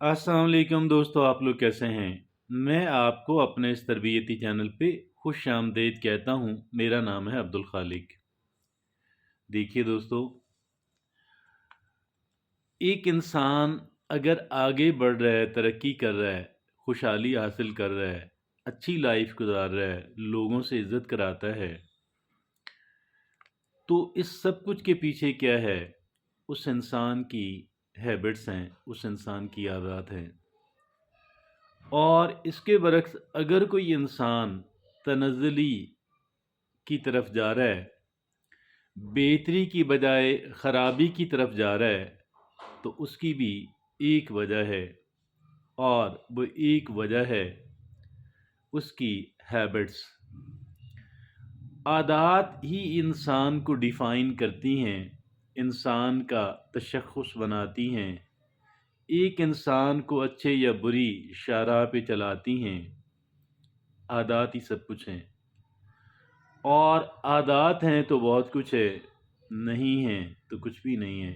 अस्सलाम वालेकुम दोस्तों, आप लोग कैसे हैं? मैं आपको अपने इस तरबियती चैनल पे खुश आमदीद कहता हूँ। मेरा नाम है अब्दुल खालिक। देखिए दोस्तों, एक इंसान अगर आगे बढ़ रहा है, तरक्की कर रहा है, खुशहाली हासिल कर रहा है, अच्छी लाइफ गुजार रहा है, लोगों से इज्जत कराता है, तो इस सब कुछ के पीछे क्या है? उस इंसान की हैबिट्स हैं, उस इंसान की आदत हैं। और इसके बरक्स अगर कोई इंसान तनज़्ज़ुली की तरफ जा रहा है, बेहतरी की बजाय ख़राबी की तरफ जा रहा है, तो उसकी भी एक वजह है, और वो एक वजह है उसकी हैबिट्स। आदत ही इंसान को डिफ़ाइन करती हैं, इंसान का तशख़्ख़ुस बनाती हैं, एक इंसान को अच्छे या बुरी शाहराह पे चलाती हैं। आदत ही सब कुछ हैं। और आदत हैं तो बहुत कुछ है, नहीं हैं तो कुछ भी नहीं है।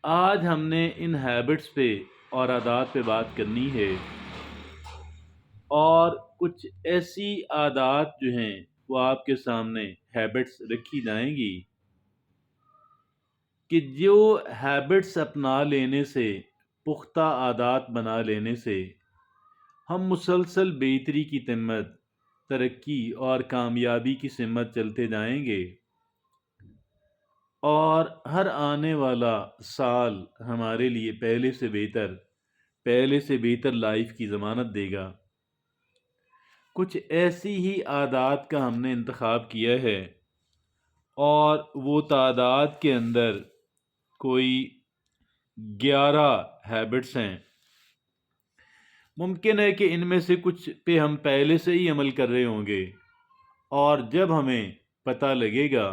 आज हमने इन हैबिट्स पे और आदत पे बात करनी है, और कुछ ऐसी आदत जो हैं वो आपके सामने हैबिट्स रखी जाएंगी कि जो हैबिट्स अपना लेने से, पुख्ता आदत बना लेने से हम मुसलसल बेहतरी की तिम्मत, तरक्की और कामयाबी की सिमत चलते जाएंगे, और हर आने वाला साल हमारे लिए पहले से बेहतर लाइफ की ज़मानत देगा। कुछ ऐसी ही आदत का हमने इंतखाब किया है, और वो तादाद के अंदर कोई 11 हैबिट्स हैं। मुमकिन है कि इनमें से कुछ पे हम पहले से ही अमल कर रहे होंगे, और जब हमें पता लगेगा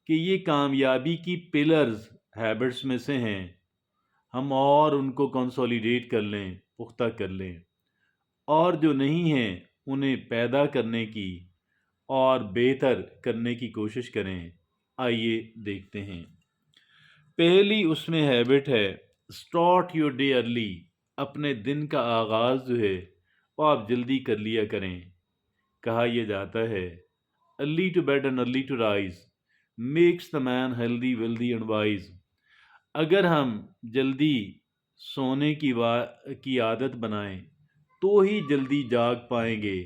कि ये कामयाबी की पिलर्स हैबिट्स में से हैं, हम और उनको कंसोलिडेट कर लें, पुख्ता कर लें, और जो नहीं हैं उन्हें पैदा करने की और बेहतर करने की कोशिश करें। आइए देखते हैं। पहली उसमें हैबिट है, स्टार्ट योर डे अर्ली। अपने दिन का आगाज़ जो है वो आप जल्दी कर लिया करें। कहा यह जाता है, early to bed and early to rise makes the man healthy wealthy and wise. अगर हम जल्दी सोने की आदत बनाएं तो ही जल्दी जाग पाएंगे,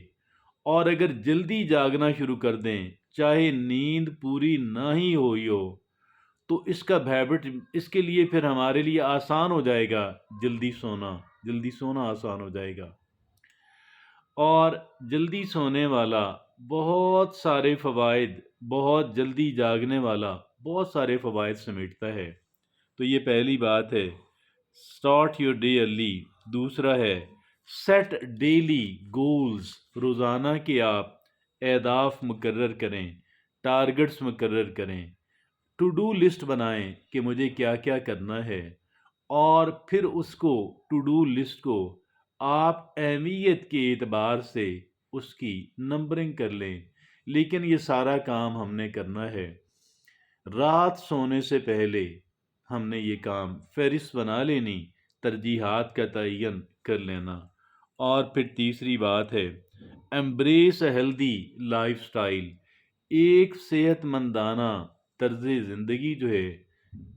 और अगर जल्दी जागना शुरू कर दें, चाहे नींद पूरी ना ही हुई हो, तो इसका हैबिट, इसके लिए फिर हमारे लिए आसान हो जाएगा जल्दी सोना आसान हो जाएगा। और जल्दी सोने वाला बहुत सारे फ़वाइद, बहुत जल्दी जागने वाला बहुत सारे फ़वाइद समेटता है। तो ये पहली बात है, स्टार्ट योर डे अर्ली। दूसरा है, सेट डेली गोल्स। रोज़ाना के आप अहदाफ मुकर्रर करें, टारगेट्स मुकर्रर करें, टू डू लिस्ट बनाएं कि मुझे क्या क्या करना है, और फिर उसको, टू डू लिस्ट को आप अहमियत के एतबार से उसकी नंबरिंग कर लें। लेकिन ये सारा काम हमने करना है रात सोने से पहले। हमने ये काम फहरिस्त बना लेनी, तरजीहात का तयन कर लेना। और फिर तीसरी बात है, embrace a healthy life style. एक सेहतमंदाना तर्ज ज़िंदगी जो है,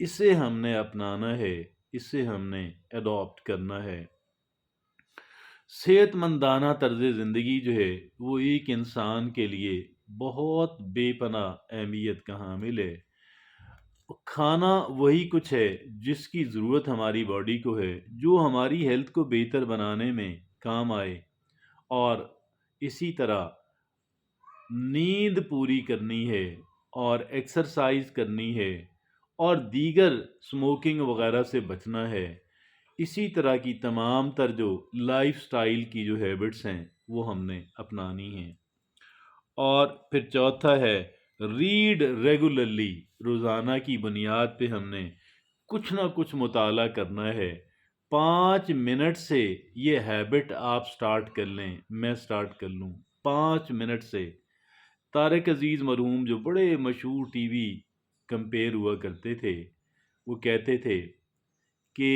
इसे हमने अपनाना है, इसे हमने अडॉप्ट करना है। सेहतमंदाना तर्ज ज़िंदगी जो है वो एक इंसान के लिए बहुत बेपनाह अहमियत का हामिल है। खाना वही कुछ है जिसकी ज़रूरत हमारी बॉडी को है, जो हमारी हेल्थ को बेहतर बनाने में काम आए। और इसी तरह नींद पूरी करनी है, और एक्सरसाइज करनी है, और दीगर स्मोकिंग वगैरह से बचना है। इसी तरह की तमाम तर जो लाइफ स्टाइल की जो हैबिट्स हैं वो हमने अपनानी हैं। और फिर चौथा है, रीड रेगुलरली। रोज़ाना की बुनियाद पे हमने कुछ ना कुछ मुताला करना है। 5 मिनट से ये हैबिट आप स्टार्ट कर लें, मैं स्टार्ट कर लूँ 5 मिनट से। तारिक अजीज़ मरहूम जो बड़े मशहूर टीवी कंपेयर हुआ करते थे, वो कहते थे कि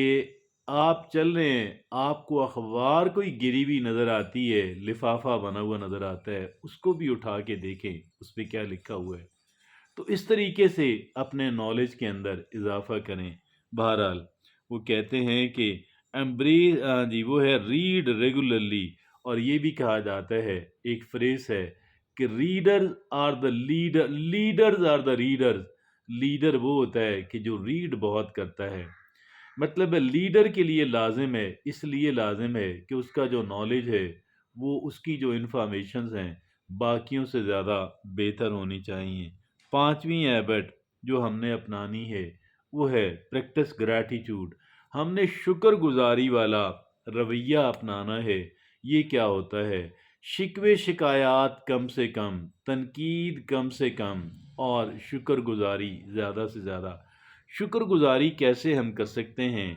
آپ چل رہے ہیں، آپ کو اخبار کوئی گری ہوئی نظر آتی ہے، لفافہ بنا ہوا نظر آتا ہے، اس کو بھی اٹھا کے دیکھیں اس پہ کیا لکھا ہوا ہے۔ تو اس طریقے سے اپنے نالج کے اندر اضافہ کریں۔ بہرحال وہ کہتے ہیں کہ جی وہ ہے ریڈ ریگولرلی، اور یہ بھی کہا جاتا ہے، ایک فریز ہے کہ readers are the leader, leaders are the readers. Leader وہ ہوتا ہے کہ جو ریڈ بہت کرتا ہے، مطلب لیڈر کے لیے لازم ہے، اس لیے لازم ہے کہ اس کا جو نالج ہے، وہ اس کی جو انفارمیشنز ہیں باقیوں سے زیادہ بہتر ہونی چاہیے۔ پانچویں ہیبٹ جو ہم نے اپنانی ہے وہ ہے پریکٹس گریٹیٹیوڈ۔ ہم نے شکر گزاری والا رویہ اپنانا ہے۔ یہ کیا ہوتا ہے؟ شکوے شکایات کم سے کم، تنقید کم سے کم، اور شکر گزاری زیادہ سے زیادہ۔ شکر گزاری کیسے ہم کر سکتے ہیں؟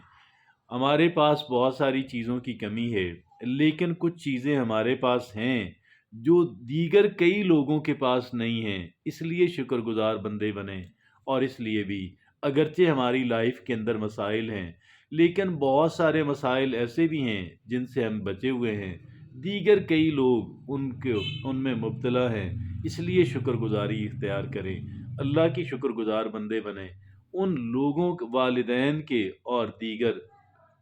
ہمارے پاس بہت ساری چیزوں کی کمی ہے، لیکن کچھ چیزیں ہمارے پاس ہیں جو دیگر کئی لوگوں کے پاس نہیں ہیں، اس لیے شکر گزار بندے بنیں۔ اور اس لیے بھی اگرچہ ہماری لائف کے اندر مسائل ہیں، لیکن بہت سارے مسائل ایسے بھی ہیں جن سے ہم بچے ہوئے ہیں، دیگر کئی لوگ ان میں مبتلا ہیں، اس لیے شکر گزاری اختیار کریں، اللہ کی شکر گزار بندے بنیں، ان لوگوں والدین کے اور دیگر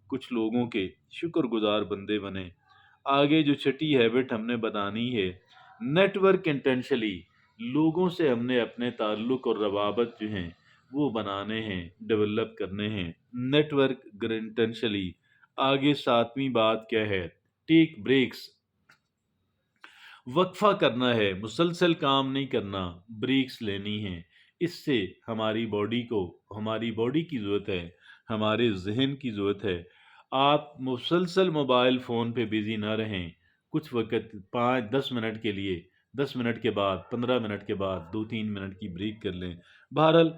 کچھ لوگوں کے شکر گزار بندے بنیں۔ آگے جو چھٹی ہیبٹ ہم نے بتانی ہے، نیٹ ورک انٹینشلی، لوگوں سے ہم نے اپنے تعلق اور روابط جو ہیں وہ بنانے ہیں، ڈیولپ کرنے ہیں، نیٹ ورک انٹینشلی۔ آگے ساتویں بات کیا ہے؟ ٹیک بریکس، وقفہ کرنا ہے، مسلسل کام نہیں کرنا، بریکس لینی ہے۔ اس سے ہماری باڈی کی ضرورت ہے، ہمارے ذہن کی ضرورت ہے۔ آپ مسلسل موبائل فون پہ بزی نہ رہیں، کچھ وقت 5-10 منٹ کے لیے، 10 منٹ کے بعد، 15 منٹ کے بعد 2-3 منٹ کی بریک کر لیں۔ بہرحال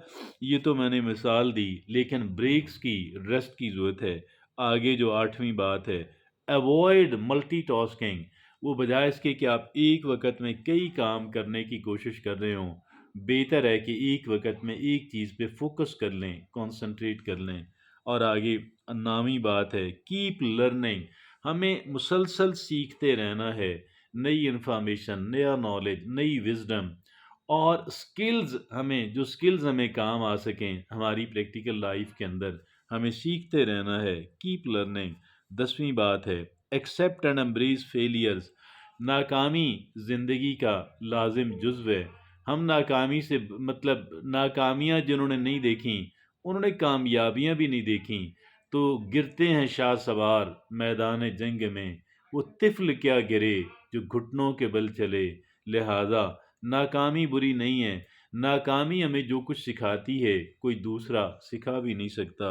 یہ تو میں نے مثال دی، لیکن بریکس کی، ریسٹ کی ضرورت ہے۔ آگے جو آٹھویں بات ہے، ایوائڈ ملٹی ٹاسکنگ، وہ بجائے اس کے کہ آپ ایک وقت میں کئی کام کرنے کی کوشش کر رہے ہوں، بہتر ہے کہ ایک وقت میں ایک چیز پہ فوکس کر لیں، کنسنٹریٹ کر لیں۔ اور آگے نامی بات ہے، کیپ لرننگ، ہمیں مسلسل سیکھتے رہنا ہے، نئی انفارمیشن، نیا نالج، نئی وزڈم، اور سکلز ہمیں کام آ سکیں ہماری پریکٹیکل لائف کے اندر، ہمیں سیکھتے رہنا ہے، کیپ لرننگ۔ 10ویں بات ہے، ایکسیپٹ اینڈ امبریس فیلیئرز، ناکامی زندگی کا لازم جزو ہے۔ ہم ناکامی سے ناکامیاں جنہوں نے نہیں دیکھیں، انہوں نے کامیابیاں بھی نہیں دیکھیں، تو گرتے ہیں شاہ سوار میدان جنگ میں، وہ طفل کیا گرے جو گھٹنوں کے بل چلے۔ لہذا ناکامی بری نہیں ہے، ناکامی ہمیں جو کچھ سکھاتی ہے کوئی دوسرا سکھا بھی نہیں سکتا۔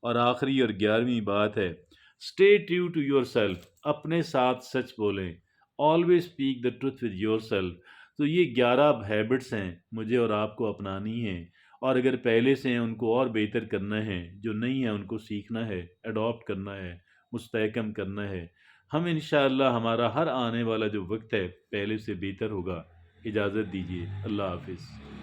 اور آخری اور 11ویں بات ہے، stay true to yourself, اپنے ساتھ سچ بولیں، always speak the truth with yourself. تو یہ 11 ہیبٹس ہیں، مجھے اور آپ کو اپنانی ہیں، اور اگر پہلے سے ہیں ان کو اور بہتر کرنا ہے، جو نہیں ہے ان کو سیکھنا ہے، اڈاپٹ کرنا ہے، مستحکم کرنا ہے۔ ہم انشاءاللہ ہمارا ہر آنے والا جو وقت ہے پہلے سے بہتر ہوگا۔ اجازت دیجیے، اللہ حافظ۔